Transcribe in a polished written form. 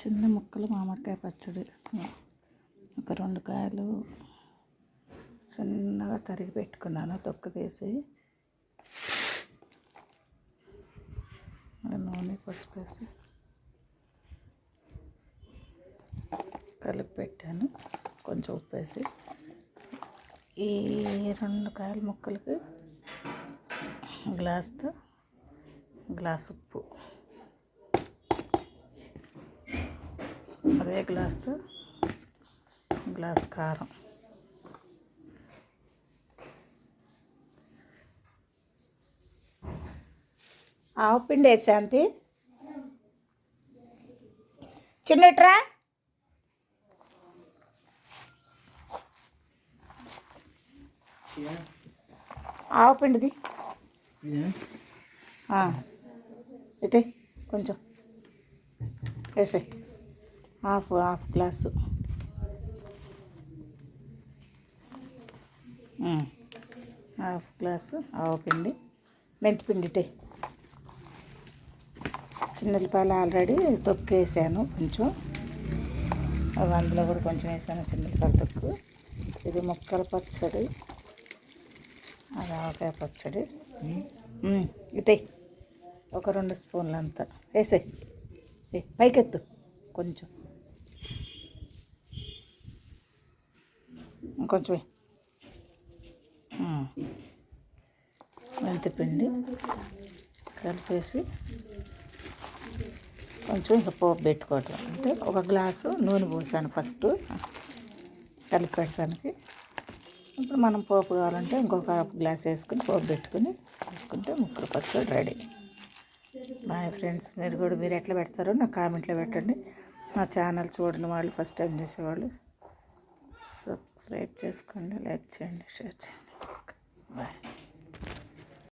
చిన్న ముక్కలు మామిడికాయ పచ్చడి. ఒక 2 కాయలు చిన్నగా తరిగి పెట్టుకున్నాను, తొక్కు తీసి. నూనె, పసుపు వేసి కలిపి పెట్టాను, కొంచెం ఉప్పు వేసి. ఈ 2 కాయల ముక్కలకి గ్లాస్ ఉప్పు, అదే గ్లాస్తో గ్లాస్ కారం, ఆవు పిండి వేసా అంతే. చిన్నట్రా ఆవు పిండిది ఇటే కొంచెం వేసే, హాఫ్ గ్లాసు. హాఫ్ గ్లాసు ఆవు పిండి, మెంతిపిండి ఇటే. చిన్నపాయలు ఆల్రెడీ తొక్కేసాను కొంచెం, అందులో కూడా కొంచెం వేసాను చిన్నపాయల తొక్కు. ఇది ముక్కల పచ్చడి, అది ఆవకాయ పచ్చడి. ఇటే ఒక 2 స్పూన్లు అంతా వేసే, పైకెత్తు కొంచెం, కొంచెం మెంతిపిండి కలిపేసి కొంచెం ఇంకా పోపు పెట్టుకోవటం. అంటే ఒక గ్లాసు నూనె పోసాను ఫస్ట్ కలిపి పెట్టడానికి. ఇప్పుడు మనం పోపు కావాలంటే ఇంకొక గ్లాస్ వేసుకుని పోపు పెట్టుకుని వేసుకుంటే ముక్కల పచ్చడి రెడీ. బాయ్ ఫ్రెండ్స్, మీరు ఎట్లా పెడతారో నాకు కామెంట్లో పెట్టండి. నా ఛానల్ చూడని వాళ్ళు, ఫస్ట్ టైం చూసేవాళ్ళు సబ్స్క్రైబ్ చేసుకోండి, లైక్ చేయండి, షేర్ చేయండి. బాయ్.